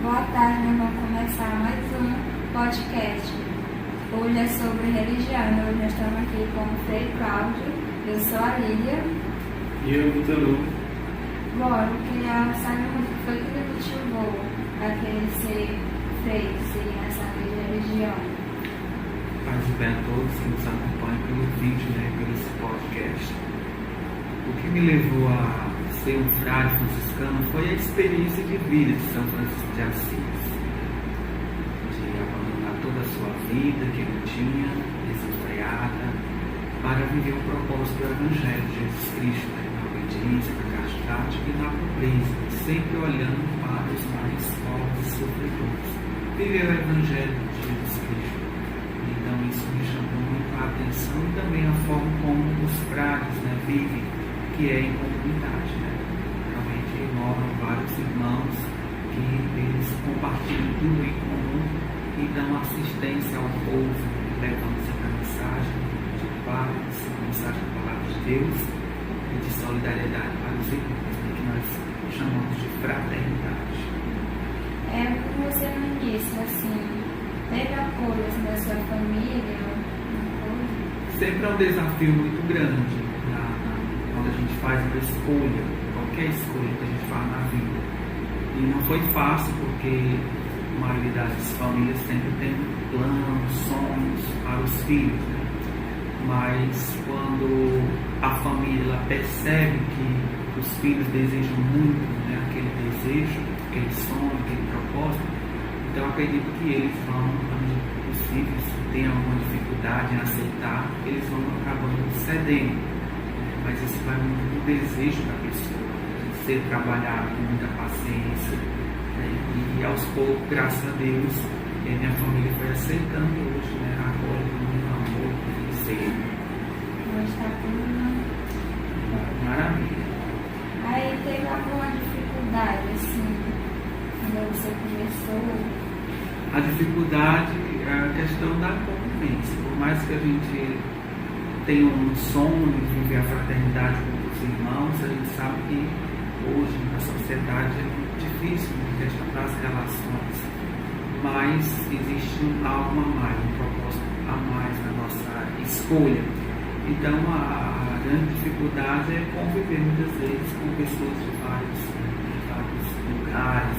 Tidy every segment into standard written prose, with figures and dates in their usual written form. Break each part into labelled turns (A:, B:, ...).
A: Boa tarde, nós vamos começar mais um podcast. Hoje é sobre religião. Hoje nós estamos aqui com o Frei Cláudio. Eu sou a Lília.
B: E eu, Vitor Hugo.
A: Bom, eu queria saber o que foi que me motivou a querer ser Frei, seguir essa religião.
B: Paz e bem a todos que nos acompanham pelo vídeo, pelo esse podcast. O que me levou a ser um frade franciscano foi a experiência de vida de São Francisco de Assis, de abandonar toda a sua vida que ele tinha, desenfreada, para viver o propósito do Evangelho de Jesus Cristo, na obediência, na castidade e na pobreza, sempre olhando para os mais pobres e sofredores. Viver o Evangelho de Jesus Cristo. Então isso me chamou muito a atenção e também a forma como os frades vivem, que é em comunidade. Realmente moram vários irmãos que eles compartilham tudo em comum e dão assistência ao povo, levando sempre a mensagem de paz, a mensagem da palavra de Deus e de solidariedade para os irmãos, que nós chamamos de fraternidade.
A: Como você me disse, teve apoio da sua família?
B: Sempre é um desafio muito grande quando a gente faz uma escolha, qualquer escolha que a gente faz na vida. E não foi fácil, porque a maioria das famílias sempre tem planos, sonhos para os filhos. Mas quando a família ela percebe que os filhos desejam muito aquele desejo, aquele sonho, aquele propósito, então eu acredito que eles vão, quando possível, se tem alguma dificuldade em aceitar, eles vão acabando cedendo. Mas isso vai muito do desejo da pessoa, de ser trabalhado com muita paciência. E aos poucos, graças a Deus, minha família foi aceitando hoje, agora com muito amor e ser.
A: Hoje está tudo
B: maravilha.
A: Aí teve alguma dificuldade, quando você começou?
B: A dificuldade é a questão da convivência. Por mais que a gente tenha um sonho de viver a fraternidade com os irmãos, a gente sabe que hoje na sociedade é muito difícil a questão das relações, mas existe algo a mais, um propósito a mais na nossa escolha. Então a grande dificuldade é conviver muitas vezes com pessoas de vários lugares,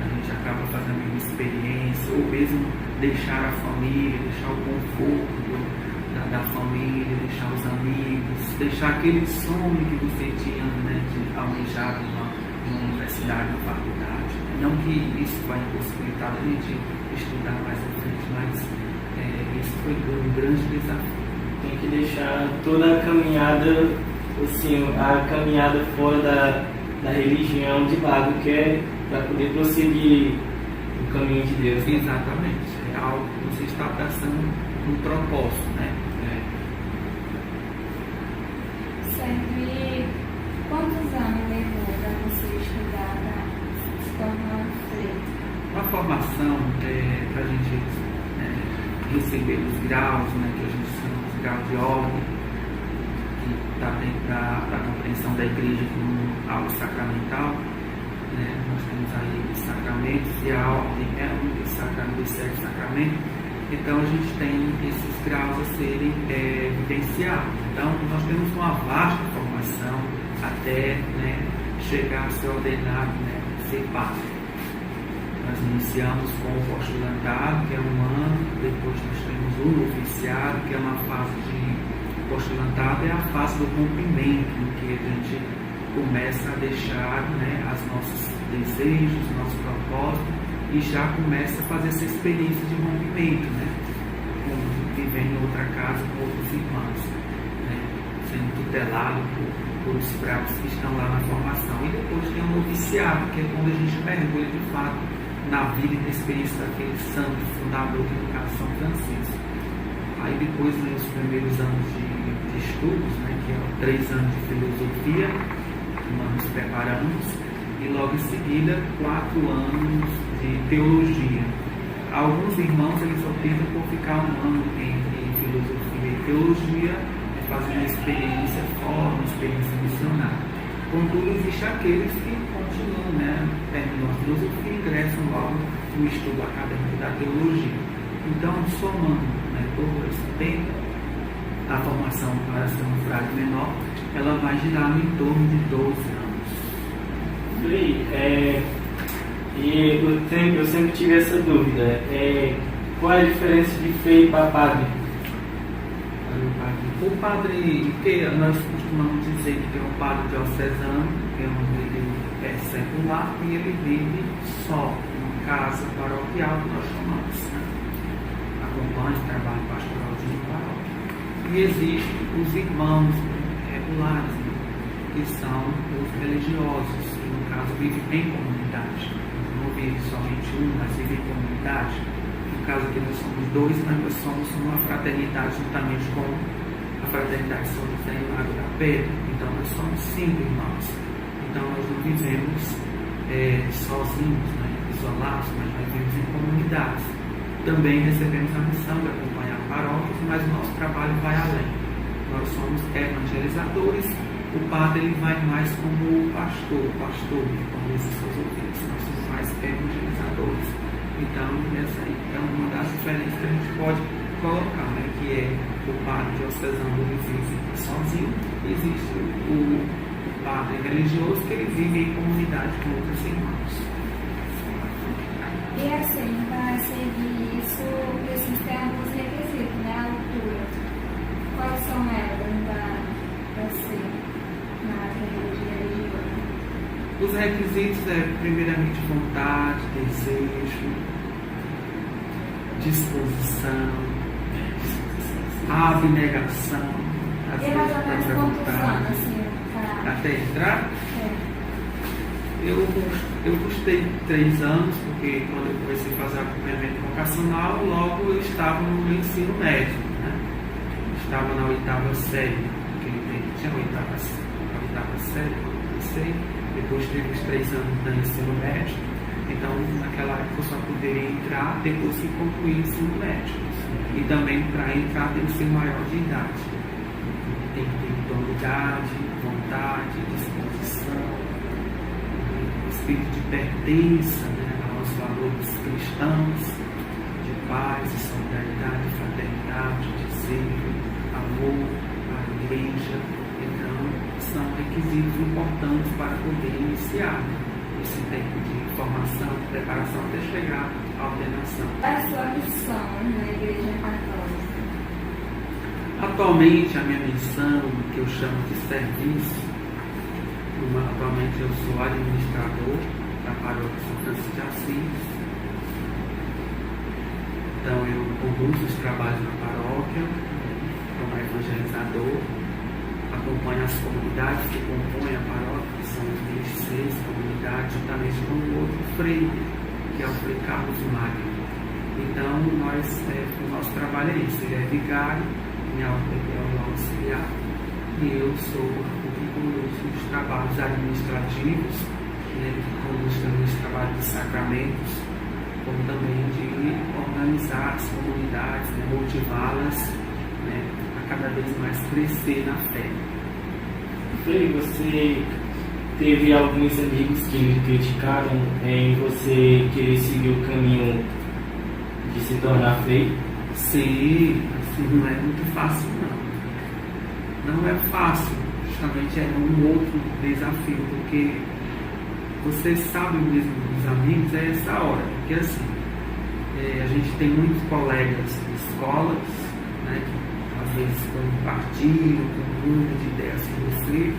B: a gente acaba fazendo uma experiência, ou mesmo deixar a família, deixar o conforto da família, deixar os amigos, deixar aquele sonho que você tinha de almejar numa universidade, numa faculdade. Não que isso vai impossibilitar a gente estudar mais à frente, mas isso foi um grande desafio.
C: Tem que deixar toda a caminhada, a caminhada fora da religião de lado, que é para poder prosseguir o caminho de Deus.
B: Exatamente. É algo que você está traçando um propósito,
A: Certo. E quantos anos levou para você estudar, para se tornar Frei?
B: A formação para a gente receber os graus, que a gente chama os graus de ordem, que está dentro da compreensão da igreja como algo sacramental. Nós temos aí os sacramentos e a ordem é um dos sacramentos, sete sacramentos. Então a gente tem esses graus a serem vivenciados. Então nós temos uma vasta formação até chegar a ser ordenado, ser padre. Nós iniciamos com o postulantado, que é 1 ano, depois nós temos o noviciado, que é uma fase de postulantado, é a fase do rompimento, em que a gente começa a deixar os nossos desejos, nossos propósitos, e já começa a fazer essa experiência de rompimento, viver em outra casa com outros irmãos, sendo tutelado por os frades que estão lá na formação. E depois tem o noviciado, que é quando a gente mergulha de fato na vida e na experiência daquele santo fundador que no caso São Francisco. Aí depois vem os primeiros anos de estudos, que é 3 anos de filosofia, que nós nos preparamos, e logo em seguida 4 anos de teologia. Alguns irmãos eles optam por ficar 1 ano entre filosofia e teologia, fazendo uma experiência fora, uma experiência missionária. Contudo, existem aqueles que continuam, né, terminam a filosofia e ingressam logo no estudo acadêmico da teologia. Então, somando, né, todo esse tempo, a formação para ser um frade menor, ela vai girar em torno de 12 anos.
C: E eu sempre tive essa dúvida. Qual é a diferença de frei para padre?
B: O padre, que nós costumamos dizer que é um padre diocesano, que ele é secular e ele vive só em casa paroquial, que nós chamamos, né? Acompanha o trabalho pastoral de paróquia. E existem os irmãos regulares, né? Que são os religiosos, que no caso vivem em comunidade. Não vive somente um, mas vive em comunidade. No caso aqui nós somos dois, mas nós somos uma fraternidade juntamente com a fraternidade São José e Lago da Pedra. Então nós somos 5 irmãos. Então nós não vivemos sozinhos, né, isolados, mas nós vivemos em comunidades. Também recebemos a missão de acompanhar paróquias, mas o nosso trabalho vai além. Nós somos evangelizadores. O padre ele vai mais como pastor, como esses seus ouvintes. Nós somos mais evangelizadores. Então, essa aí é uma das diferenças que a gente pode colocar, né? Que é o padre diocesano, ele vive sozinho, existe o padre religioso, que ele vive em comunidade com outros irmãos.
A: E assim, para seguir isso, precisa ter alguns requisitos, né? A altura. Quais são elas para ser na religião?
B: Os requisitos primeiramente, vontade, desejo, disposição, abnegação,
A: E mais ou menos quantos anos, assim,
B: até entrar?
A: É.
B: Eu custei 3 anos, porque quando eu comecei a fazer acompanhamento vocacional, logo eu estava no ensino médio, né? Estava na 8ª série, tinha a 8ª série, quando eu comecei. Depois teve os 3 anos do ensino médio. Então, naquela época eu só poderia entrar depois que concluir o ensino médio. E também, para entrar, tem que ser maior de idade. Tem que ter idoneidade, vontade, disposição, espírito de pertença, né, aos valores cristãos, de paz, de solidariedade, de fraternidade, de zelo, amor à igreja. Então, são requisitos importantes para poder iniciar esse tempo de formação, preparação até chegar à ordenação.
A: Qual é a sua missão na Igreja Católica?
B: Atualmente, a minha missão, que eu chamo de serviço, atualmente eu sou administrador da paróquia São Francisco de Assis. Então, eu conduzo os trabalhos na paróquia como evangelizador. Acompanha as comunidades que compõem a paróquia, que são 26 comunidades, juntamente com o outro frei, que é o Frei Carlos Magno. Então, o nosso trabalho é isso, ele é vigário, minha ordem é o auxiliar, e eu sou o que conduz os trabalhos administrativos, né, que conduz também os trabalhos de sacramentos, como também de organizar as comunidades, né, motivá-las, né, cada vez mais crescer na fé.
C: Frei, você teve alguns amigos que criticaram em você querer seguir o caminho de se tornar frei?
B: Sim, assim, não é muito fácil não. Não é fácil, justamente é um outro desafio, porque você sabe mesmo dos amigos, é essa hora, porque assim, a gente tem muitos colegas de escolas, né, às vezes compartilham, com muitas de ideias com você.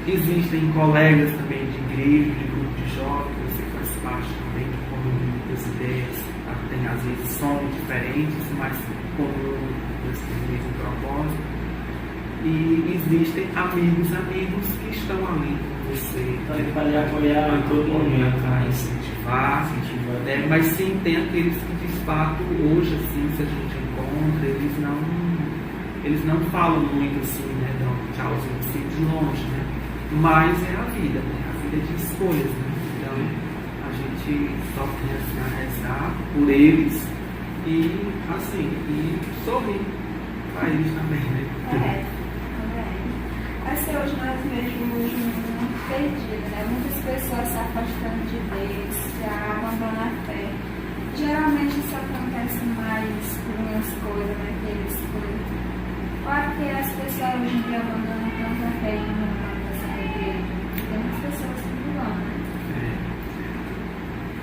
B: Existem colegas também de igreja, de grupo de jovens, você faz parte também, que comungam muitas ideias, tem às vezes somos diferentes, mas comungam esse mesmo propósito. E existem amigos que estão ali com você,
C: para lhe apoiar em todo momento,
B: para incentivar, mas sim tem aqueles que de fato hoje assim, se a gente encontra, eles não falam muito assim, né, dão um tchauzinho assim de longe, né, mas é a vida, né, a vida de escolhas, né, então a gente só tem assim a rezar por eles e assim, e sorrir para eles também, né.
A: Assim, hoje nós mesmos perdidas, né? Muitas pessoas se afastando de Deus, se abandonam a fé. Geralmente isso acontece mais por umas coisas, né? Que eles coisas. Porque as pessoas hoje em dia abandonam tanto a fé e não vão nessa igreja. Tem muitas pessoas que não vão, né?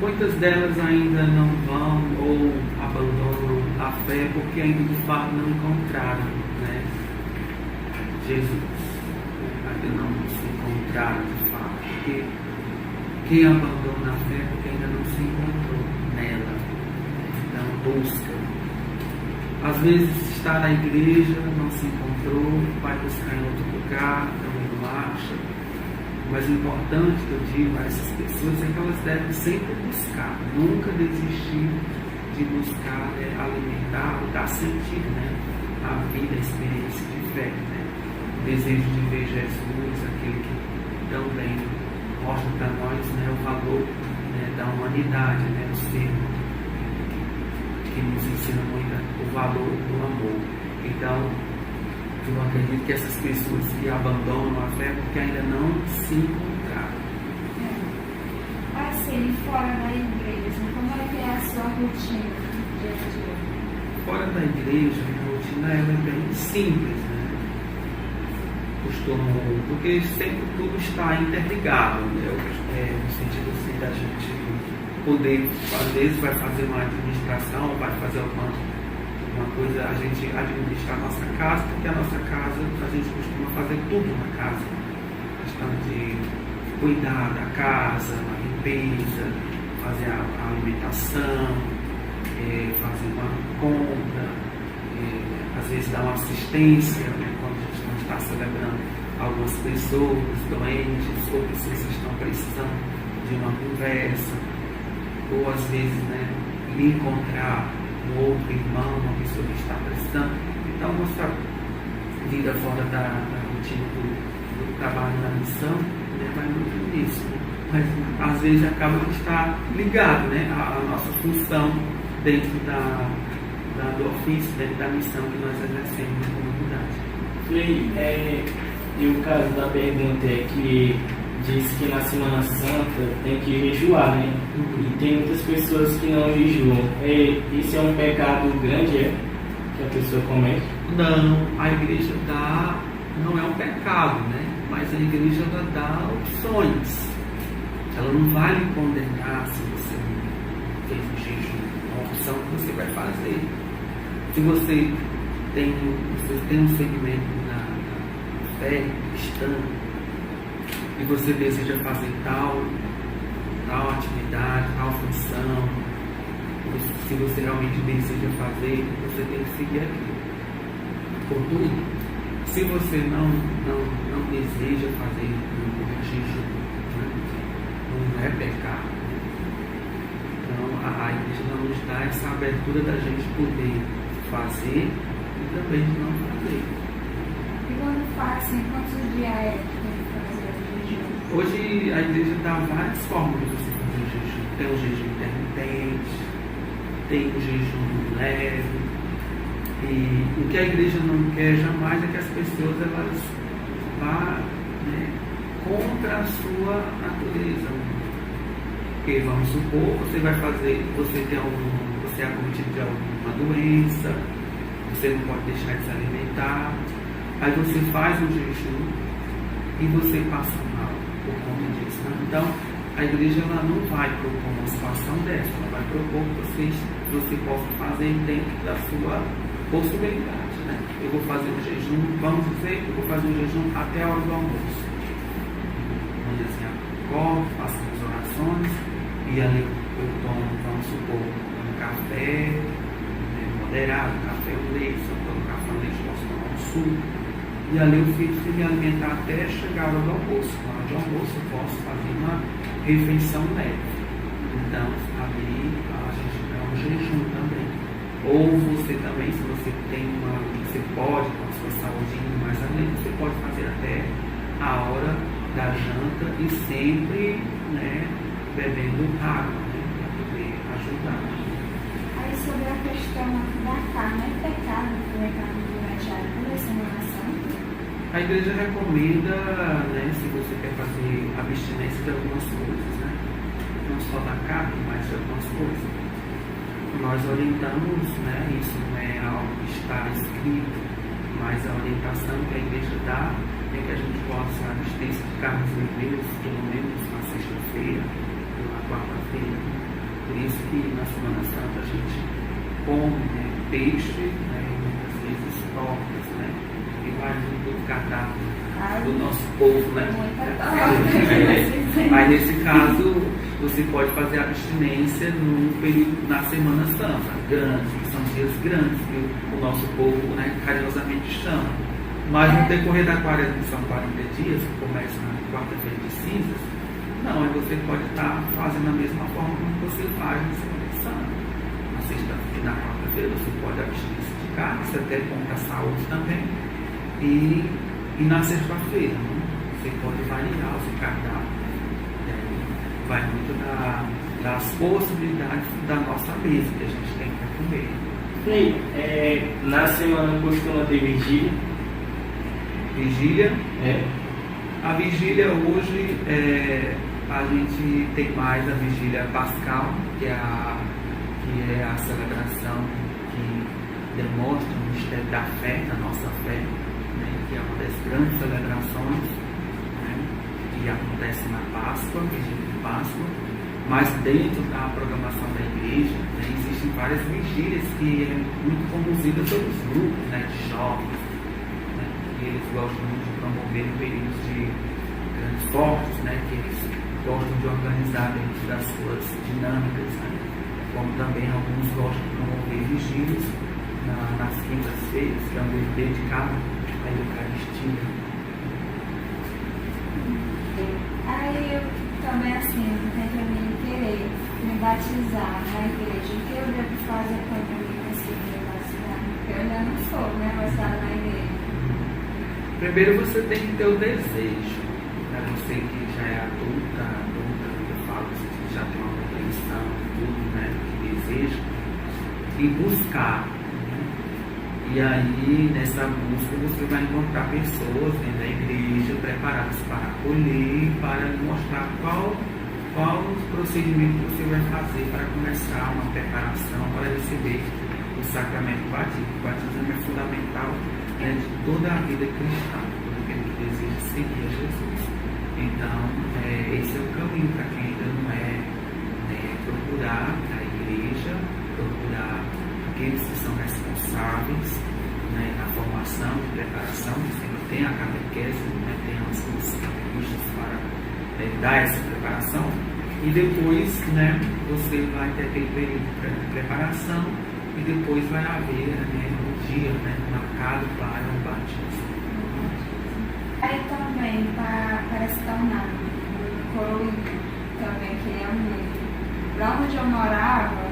B: Muitas delas ainda não vão ou abandonam a fé porque ainda de fato não encontraram, né, Jesus. Ainda não se encontraram de fato. Porque quem abandona a fé é porque ainda não se encontrou nela. Então busca. Às vezes está na igreja, não se encontrou, vai buscar em outro lugar, também não acha. Mas o importante que eu digo a essas pessoas é que elas devem sempre buscar, nunca desistir de buscar alimentar, dar sentido, né, à vida, à experiência de fé, né? O desejo de ver Jesus, aquele que também mostra para nós, né, o valor, né, da humanidade, né, o ser, que nos ensina muito o valor do amor. Então, eu acredito que essas pessoas que abandonam a fé porque ainda não se encontraram.
A: Assim, fora da igreja, como é que é a sua rotina no dia a dia?
B: Fora da igreja, a rotina ela é bem simples, né? Porque sempre tudo está interligado, né? No sentido assim da gente poder, às vezes vai fazer uma administração, vai fazer uma coisa, a gente administrar a nossa casa, porque a nossa casa, a gente costuma fazer tudo na casa. A questão de cuidar da casa, a limpeza, fazer a alimentação, fazer uma compra, às vezes dar uma assistência, né, quando a gente não está celebrando algumas pessoas doentes ou pessoas que estão precisando de uma conversa, ou às vezes, né, encontrar um outro irmão, uma pessoa que está precisando. Então, nossa vida fora da rotina do trabalho da missão, né, vai muito nisso. Mas às vezes acaba de estar ligado, né, a nossa função dentro do ofício, dentro da missão que nós exercemos na comunidade.
C: E o caso da pergunta é que diz que na Semana Santa tem que jejuar, né? E tem muitas pessoas que não jejuam. Isso é um pecado grande, que a pessoa comete?
B: Não, a igreja não é um pecado, né? Mas a igreja ela dá opções. Ela não vai lhe condenar se você fez um jejum. É uma opção que você vai fazer. Se você tem um segmento na fé cristã, e você deseja fazer tal atividade, tal função, se você realmente deseja fazer, você tem que seguir aquilo. Contudo, se você não deseja fazer um jejum, né, não é pecado. Então, a igreja não nos dá essa abertura da gente poder fazer e também de não fazer.
A: E quando faz assim, quantos dias é que tem que fazer o jejum?
B: Hoje a igreja dá várias formas de você fazer o jejum. Tem o jejum intermitente, tem o jejum leve. E o que a igreja não quer jamais é que as pessoas elas vá, né, contra a sua natureza. Porque vamos supor, você é acometido de alguma doença, você não pode deixar de se alimentar, aí você faz um jejum e você passa mal por conta disso. Né? Então, a igreja ela não vai propor uma situação dessa, ela vai propor que você possa fazer dentro da sua possibilidade. Né? Eu vou fazer um jejum, vamos dizer que eu vou fazer um jejum até a hora do almoço. Vamos dizer assim, acordo, faço as orações e ali eu tomo, vamos supor, um café, né, moderado, café ou leite, se eu tomo café ou leite, posso tomar um suco. E ali eu fico me alimentar até chegar a hora do almoço. Na hora do almoço eu posso fazer uma refeição leve. Então, ali a gente dá um jejum também. Ou você também, se você você pode, com a sua saúde mais além, você pode fazer até a hora da janta e sempre, né, bebendo água, né, para poder ajudar.
A: Aí sobre a questão da carne, é pecado comer carne durante a Semana Santa?
B: A igreja recomenda, né, se você quer fazer abstinência de algumas coisas, né? Não só da carne, mas de algumas coisas. Nós orientamos, né, isso não é algo que está escrito, mas a orientação que a igreja dá é que a gente possa abster-se de carnes vermelhas, pelo menos na sexta-feira ou na quarta-feira. Por isso que na Semana Santa a gente come, né, peixe, né, e muitas vezes tortas, né, e vai muito do cardápio do nosso povo, né? Aí nesse caso você pode fazer abstinência no período na Semana Santa, grande, que são dias grandes que o nosso povo, né, carinhosamente chama. Mas no decorrer da quaresma, que são 40 dias, que começa na quarta-feira de cinzas, não, aí você pode estar fazendo da mesma forma como você faz na Semana Santa. Na sexta-feira, na quarta-feira, você pode abster-se de carne, isso é até bom para a saúde também. E na sexta-feira, né, você pode variar o seu cardápio. Vai muito das possibilidades da nossa mesa que a gente tem para comer.
C: E na semana costuma ter vigília?
B: Vigília?
C: É.
B: A vigília hoje, a gente tem mais a vigília pascal, que é a celebração que demonstra o mistério da fé, da nossa fé, né, que é uma das grandes celebrações, né, que acontece na Páscoa, vigília de Páscoa. Mas dentro da programação da igreja, né, existem várias vigílias que é muito conduzida pelos grupos, né, de jovens, né, que eles gostam muito de promover períodos de grandes fortes, né, que eles gostam de organizar dentro das suas dinâmicas, né, como também alguns gostam de promover vigílias nas quintas-feiras, que é um dia dedicado à Eucaristia.
A: Aí eu também, assim, tem que me querer me batizar na igreja. O que eu devo fazer quando eu me conseguir batizar? Porque eu ainda não sou, né, batizada na igreja.
B: Primeiro você tem que ter o desejo, né? Você que já é adulta, eu falo que já tem uma compreensão, tudo, né, que deseja, e buscar. E aí, nessa busca, você vai encontrar pessoas dentro da igreja preparadas para acolher, para mostrar qual o procedimento que você vai fazer para começar uma preparação para receber o sacramento do batismo. O batismo é fundamental, né, de toda a vida cristã, todo aquele que deseja seguir a Jesus. Então, esse é o caminho para quem ainda não procurar a igreja, procurar aqueles que são responsáveis, né, na formação de preparação, que sempre tem a catequese, né, tem os catequistas para dar essa preparação, e depois, né, você vai ter aquele período de preparação e depois vai haver, né, um dia, né, marcado para o batismo.
A: Aí também, para se tornar um coroinha, também que é um livro. Lá onde eu morava,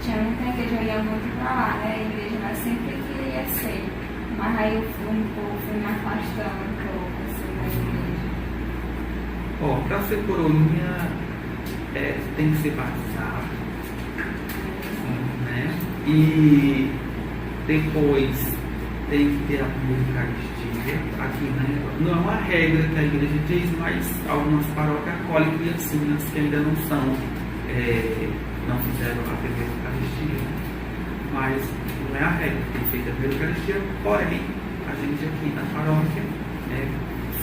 A: tinha muita igreja, eu ia muito pra lá, né? A igreja, mas sempre queria ser. Mas aí eu fui me afastando um pouco, assim, da igreja.
B: Para ser coroinha, tem que ser batizado, né? E depois tem que ter a primeira Eucaristia. Aqui, né? Não é uma regra que a igreja diz, mas algumas paróquias acolhem criancinhas que ainda não são. Não fizeram a primeira Eucaristia, mas não é a regra, tem feito a primeira Eucaristia, porém, a gente aqui na paróquia,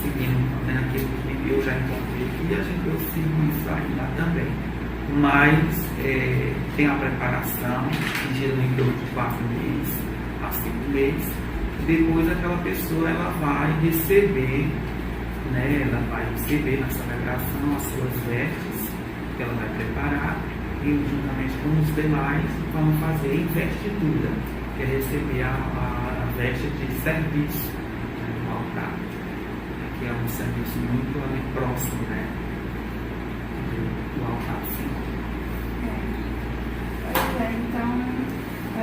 B: seguindo, né, aquilo que eu já encontrei aqui, a gente eu sigo isso aí lá também. Mas tem a preparação, que geralmente dura de 4 meses a 5 meses, depois aquela pessoa ela vai receber, né, ela vai receber na celebração as suas vestes, que ela vai preparar, e juntamente com os demais vão fazer investidura, que é receber a veste de serviço, né, no altar, que é um serviço muito ali próximo, né, do altar, sim.
A: Pois é, então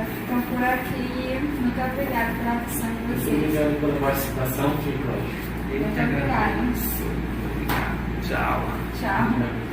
A: ficam por aqui. Muito obrigada pela atenção de vocês.
C: Muito obrigado pela participação, Cláudio.
A: Muito obrigada.
B: Muito obrigado. Tchau.
A: Tchau.